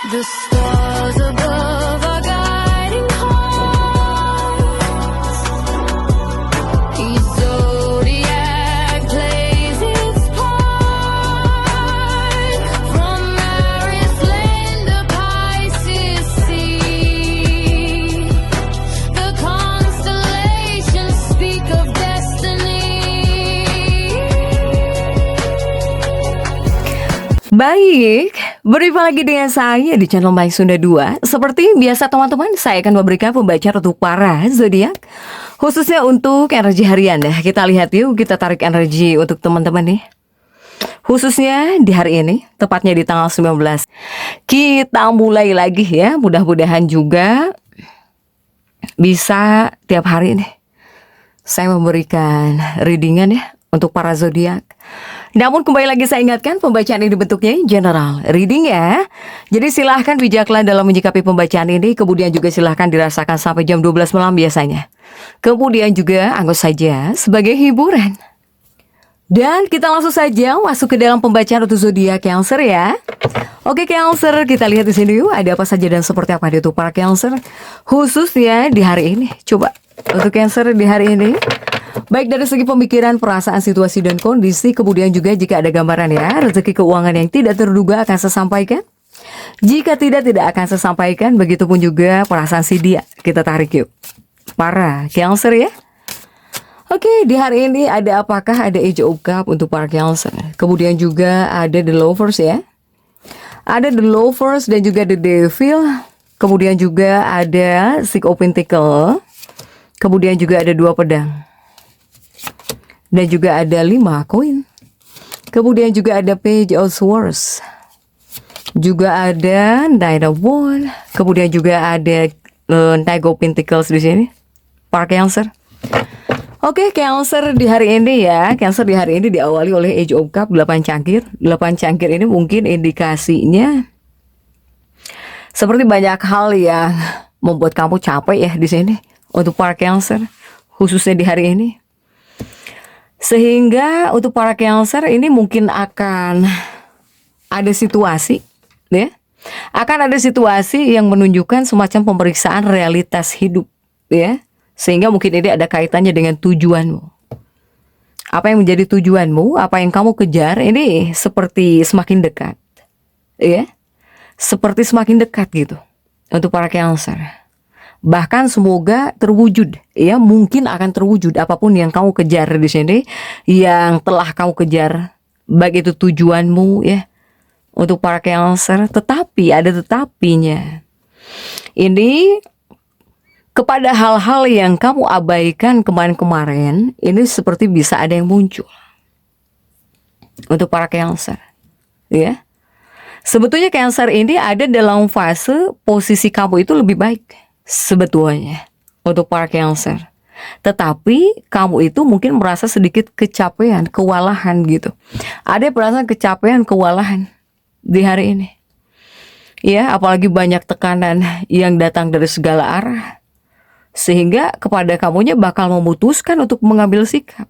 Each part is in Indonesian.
The stars above are guiding hearts. Each zodiac plays its part. From Aries land to Pisces sea, the constellations speak of destiny. Baik, berjumpa lagi dengan saya di channel Baik Sunda 2. Seperti biasa teman-teman, saya akan memberikan pembacaan untuk para zodiak, khususnya untuk energi harian ya. Kita lihat yuk, kita tarik energi untuk teman-teman nih. Khususnya di hari ini, tepatnya di tanggal 19. Kita mulai lagi ya, mudah-mudahan juga bisa tiap hari nih saya memberikan readingan ya untuk para zodiak. Namun kembali lagi saya ingatkan, pembacaan ini bentuknya general reading ya. Jadi silahkan bijaklah dalam menyikapi pembacaan ini. Kemudian juga silahkan dirasakan sampai jam 12 malam biasanya. Kemudian juga anggap saja sebagai hiburan. Dan kita langsung saja masuk ke dalam pembacaan untuk zodiak Cancer ya. Oke Cancer, kita lihat di sini yuk ada apa saja dan seperti apa itu para Cancer, khususnya di hari ini. Coba untuk Cancer di hari ini, baik dari segi pemikiran, perasaan, situasi, dan kondisi. Kemudian juga jika ada gambaran ya, rezeki keuangan yang tidak terduga akan saya sampaikan. Jika tidak akan saya sampaikan. Begitupun juga perasaan si dia. Kita tarik yuk para Cancer ya. Oke, di hari ini ada apakah? Ada Age of Cups untuk para Cancer. Kemudian juga ada The Lovers ya. Ada The Lovers dan juga The Devil. Kemudian juga ada Six of Pentacles. Kemudian juga ada 2 pedang. Dan juga ada 5 koin. Kemudian juga ada Page of Swords. Juga ada Knight of Wands. Kemudian juga ada Knight of Pentacles di sini. Para Cancer. Oke, Cancer di hari ini ya. Cancer di hari ini diawali oleh Age of Cups 8 cangkir. 8 cangkir ini mungkin indikasinya seperti banyak hal yang membuat kamu capek ya di sini untuk para Cancer, khususnya di hari ini. Sehingga untuk para Cancer ini mungkin akan ada situasi ya. Akan ada situasi yang menunjukkan semacam pemeriksaan realitas hidup ya. Sehingga mungkin ini ada kaitannya dengan tujuanmu. Apa yang menjadi tujuanmu, apa yang kamu kejar ini seperti semakin dekat. Ya. Seperti semakin dekat gitu untuk para Cancer. Bahkan semoga terwujud ya, mungkin akan terwujud apapun yang kamu kejar di sini, yang telah kamu kejar, baik itu tujuanmu ya untuk para Cancer. Tetapi ada tetapinya. Ini kepada hal-hal yang kamu abaikan kemarin-kemarin, ini seperti bisa ada yang muncul untuk para Cancer ya. Sebetulnya Cancer ini ada dalam fase posisi kamu itu lebih baik sebetulnya untuk para Cancer. Tetapi kamu itu mungkin merasa sedikit kecapean, kewalahan gitu. Ada perasaan kecapean, kewalahan di hari ini ya, apalagi banyak tekanan yang datang dari segala arah. Sehingga kepada kamunya bakal memutuskan untuk mengambil sikap.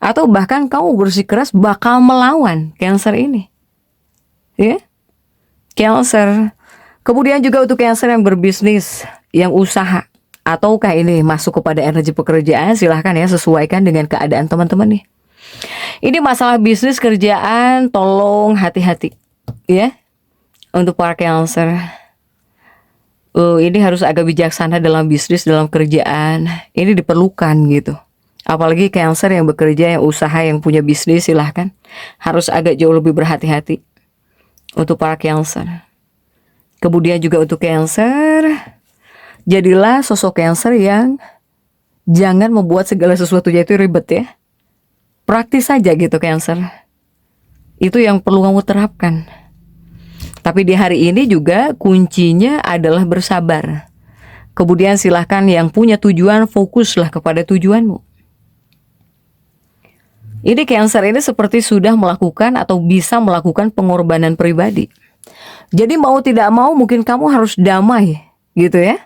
Atau bahkan kamu bersikeras bakal melawan Cancer ini ya, Cancer. Kemudian juga untuk Cancer yang berbisnis, yang usaha, ataukah ini masuk kepada energi pekerjaan, silahkan ya sesuaikan dengan keadaan teman-teman nih. Ini masalah bisnis, kerjaan, tolong hati-hati ya untuk para Cancer. Ini harus agak bijaksana dalam bisnis, dalam kerjaan. Ini diperlukan gitu. Apalagi Cancer yang bekerja, yang usaha, yang punya bisnis, silahkan harus agak jauh lebih berhati-hati untuk para Cancer. Kemudian juga untuk Cancer, jadilah sosok Cancer yang jangan membuat segala sesuatunya itu ribet ya. Praktis saja gitu Cancer. Itu yang perlu kamu terapkan. Tapi di hari ini juga kuncinya adalah bersabar. Kemudian silahkan yang punya tujuan, fokuslah kepada tujuanmu. Ini Cancer ini seperti sudah melakukan atau bisa melakukan pengorbanan pribadi. Jadi mau tidak mau mungkin kamu harus damai gitu ya.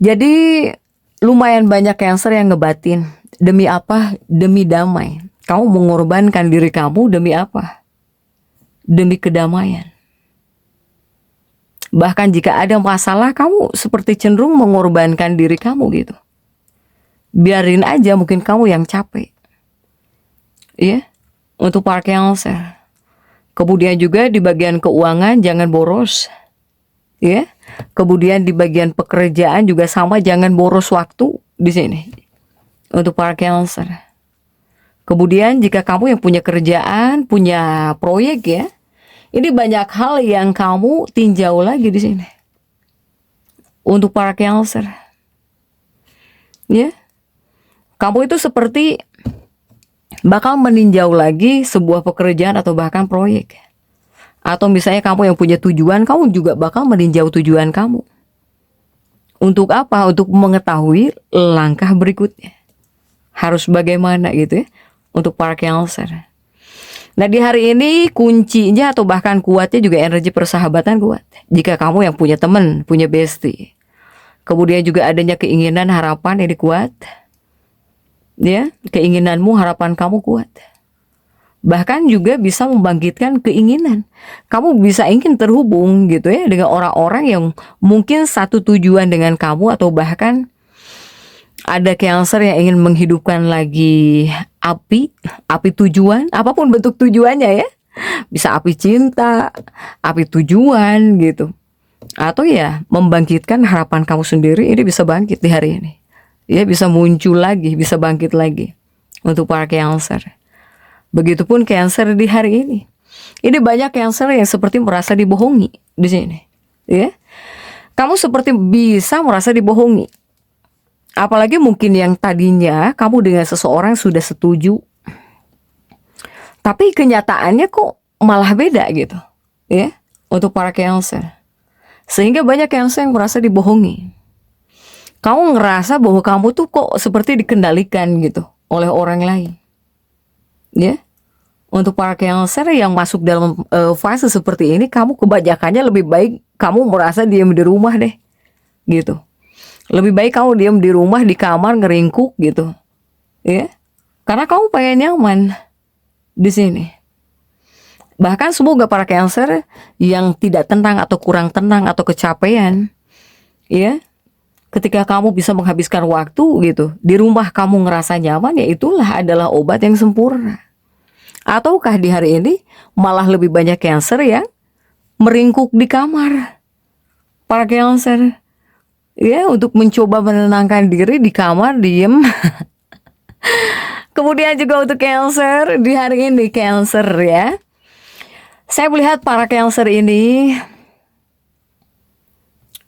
Jadi lumayan banyak Cancer yang ngebatin. Demi apa? Demi damai. Kamu mengorbankan diri kamu demi apa? Demi kedamaian. Bahkan jika ada masalah, kamu seperti cenderung mengorbankan diri kamu gitu. Biarin aja, mungkin kamu yang capek. Ya, untuk para Cancer. Kemudian juga di bagian keuangan jangan boros. Ya. Kemudian di bagian pekerjaan juga sama, jangan boros waktu di sini. Untuk para Cancer. Kemudian jika kamu yang punya kerjaan, punya proyek ya, ini banyak hal yang kamu tinjau lagi di sini. Untuk para Cancer. Ya. Kamu itu seperti bakal meninjau lagi sebuah pekerjaan atau bahkan proyek. Atau misalnya kamu yang punya tujuan, kamu juga bakal meninjau tujuan kamu. Untuk apa? Untuk mengetahui langkah berikutnya. Harus bagaimana gitu ya. Untuk para Cancer. Nah di hari ini kuncinya atau bahkan kuatnya juga energi persahabatan kuat. Jika kamu yang punya teman, punya bestie. Kemudian juga adanya keinginan, harapan ini kuat. Ya, keinginanmu, harapan kamu kuat. Bahkan juga bisa membangkitkan keinginan. Kamu bisa ingin terhubung gitu ya dengan orang-orang yang mungkin satu tujuan dengan kamu, atau bahkan ada Cancer yang ingin menghidupkan lagi api tujuan, apapun bentuk tujuannya ya. Bisa api cinta, api tujuan gitu. Atau ya membangkitkan harapan kamu sendiri, ini bisa bangkit di hari ini. Ya, bisa muncul lagi, bisa bangkit lagi untuk para Cancer. Begitupun Cancer di hari ini. Ini banyak Cancer yang seperti merasa dibohongi di sini. Ya, kamu seperti bisa merasa dibohongi. Apalagi mungkin yang tadinya kamu dengan seseorang sudah setuju, tapi kenyataannya kok malah beda gitu. Ya, untuk para Cancer. Sehingga banyak Cancer yang merasa dibohongi. Kamu ngerasa bahwa kamu tuh kok seperti dikendalikan gitu oleh orang lain. Ya. Untuk para Cancer yang masuk dalam fase seperti ini, kamu kebanyakannya lebih baik kamu merasa diam di rumah deh. Gitu. Lebih baik kamu diam di rumah, di kamar ngeringkuk gitu. Ya. Karena kamu pengen nyaman di sini. Bahkan semoga para Cancer yang tidak tenang atau kurang tenang atau kecapean, ya, ketika kamu bisa menghabiskan waktu gitu di rumah, kamu ngerasa nyaman, ya itulah adalah obat yang sempurna. Ataukah di hari ini malah lebih banyak Cancer yang meringkuk di kamar? Para Cancer, ya, untuk mencoba menenangkan diri di kamar, diem. Kemudian juga untuk Cancer di hari ini, Cancer ya, saya melihat para Cancer ini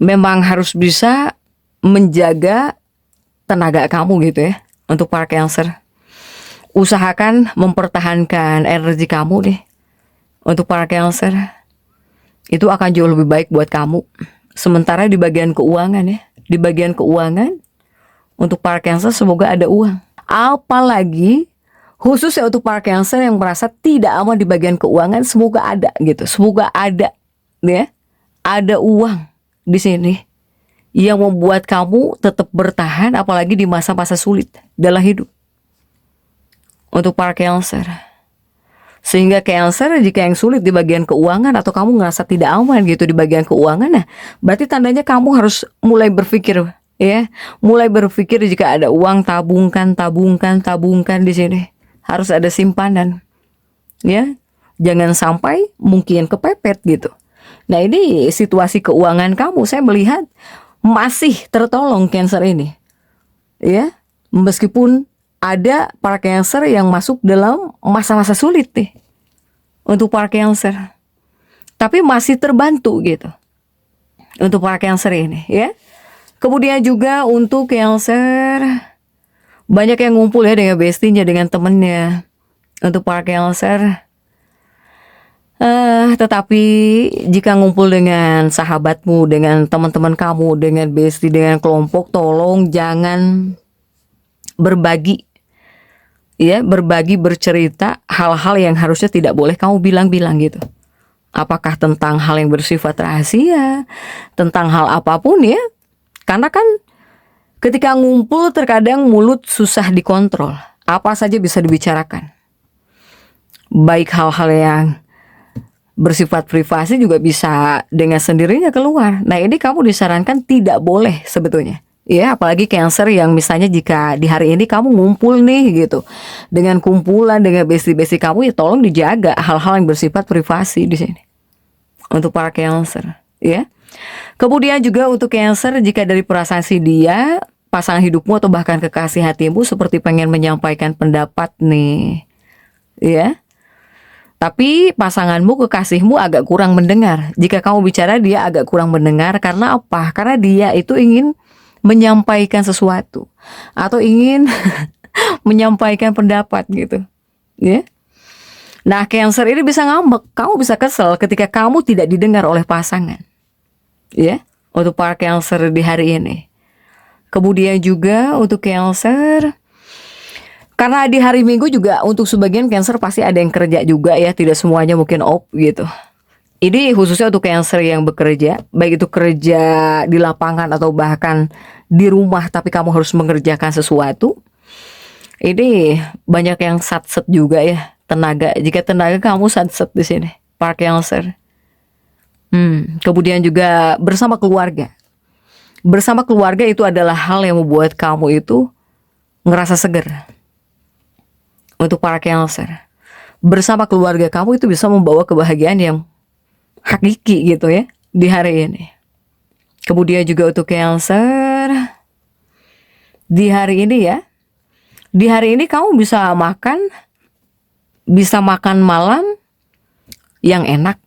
memang harus bisa menjaga tenaga kamu gitu ya. Untuk para Cancer, usahakan mempertahankan energi kamu deh. Untuk para Cancer, itu akan jauh lebih baik buat kamu. Sementara di bagian keuangan ya, di bagian keuangan untuk para Cancer semoga ada uang. Apalagi khususnya untuk para Cancer yang merasa tidak aman di bagian keuangan, semoga ada gitu. Semoga ada ya, ada uang di sini yang membuat kamu tetap bertahan, apalagi di masa-masa sulit dalam hidup. Untuk para Cancer, sehingga Cancer jika yang sulit di bagian keuangan atau kamu ngerasa tidak aman gitu di bagian keuangan, nah berarti tandanya kamu harus mulai berpikir ya, mulai berpikir jika ada uang, tabungkan di sini. Harus ada simpanan ya, jangan sampai mungkin kepepet gitu. Nah ini situasi keuangan kamu saya melihat masih tertolong Cancer ini ya, meskipun ada para Cancer yang masuk dalam masa-masa sulit nih. Untuk para Cancer, tapi masih terbantu gitu. Untuk para Cancer ini ya. Kemudian juga untuk Cancer, banyak yang ngumpul ya dengan bestinya, dengan temennya. Untuk para Cancer, tetapi jika ngumpul dengan sahabatmu, dengan teman-teman kamu, dengan bestie, dengan kelompok, tolong jangan berbagi ya, berbagi, bercerita hal-hal yang harusnya tidak boleh kamu bilang-bilang gitu. Apakah tentang hal yang bersifat rahasia, tentang hal apapun ya. Karena kan ketika ngumpul terkadang mulut susah dikontrol. Apa saja bisa dibicarakan. Baik hal-hal yang bersifat privasi juga bisa dengan sendirinya keluar. Nah, ini kamu disarankan tidak boleh sebetulnya. Ya, apalagi Cancer yang misalnya jika di hari ini kamu ngumpul nih gitu. Dengan kumpulan, dengan bestie-bestie kamu, ya tolong dijaga hal-hal yang bersifat privasi di sini. Untuk para Cancer, ya. Kemudian juga untuk Cancer, jika dari perasaan si dia, pasangan hidupmu atau bahkan kekasih hatimu seperti pengen menyampaikan pendapat nih. Ya. Tapi pasanganmu, kekasihmu agak kurang mendengar. Jika kamu bicara, dia agak kurang mendengar. Karena apa? Karena dia itu ingin menyampaikan sesuatu. Atau ingin menyampaikan pendapat gitu. Ya. Nah, Cancer ini bisa ngambek. Kamu bisa kesel ketika kamu tidak didengar oleh pasangan. Ya. Untuk para Cancer di hari ini. Kemudian juga untuk Cancer, karena di hari Minggu juga untuk sebagian Cancer pasti ada yang kerja juga ya, tidak semuanya mungkin off gitu. Ini khususnya untuk Cancer yang bekerja, baik itu kerja di lapangan atau bahkan di rumah tapi kamu harus mengerjakan sesuatu. Ini banyak yang satset juga ya, tenaga. Jika tenaga kamu satset di sini, para Cancer. Kemudian juga bersama keluarga. Bersama keluarga itu adalah hal yang membuat kamu itu ngerasa seger. Untuk para Cancer, bersama keluarga kamu itu bisa membawa kebahagiaan yang hakiki gitu ya di hari ini. Kemudian juga untuk Cancer, di hari ini ya, di hari ini kamu bisa makan malam yang enak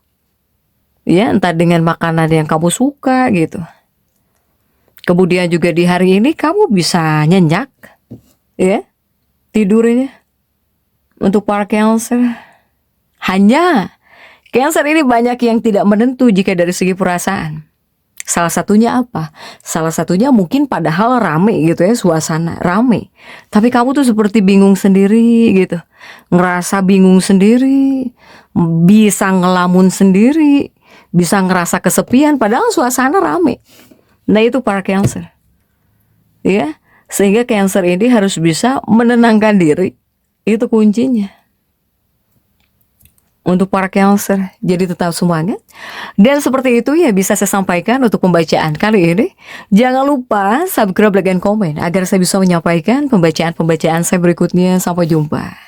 ya, entah dengan makanan yang kamu suka gitu. Kemudian juga di hari ini kamu bisa nyenyak ya tidurnya. Untuk para Cancer, hanya Cancer ini banyak yang tidak menentu jika dari segi perasaan. Salah satunya apa? Salah satunya mungkin padahal rame gitu ya, suasana rame, tapi kamu tuh seperti bingung sendiri gitu. Ngerasa bingung sendiri, bisa ngelamun sendiri, bisa ngerasa kesepian padahal suasana rame. Nah, itu para Cancer. Ya, sehingga Cancer ini harus bisa menenangkan diri. Itu kuncinya. Untuk para Cancer, jadi tetap semangat. Dan seperti itu ya bisa saya sampaikan untuk pembacaan kali ini. Jangan lupa subscribe, like, dan komen agar saya bisa menyampaikan pembacaan-pembacaan saya berikutnya. Sampai jumpa.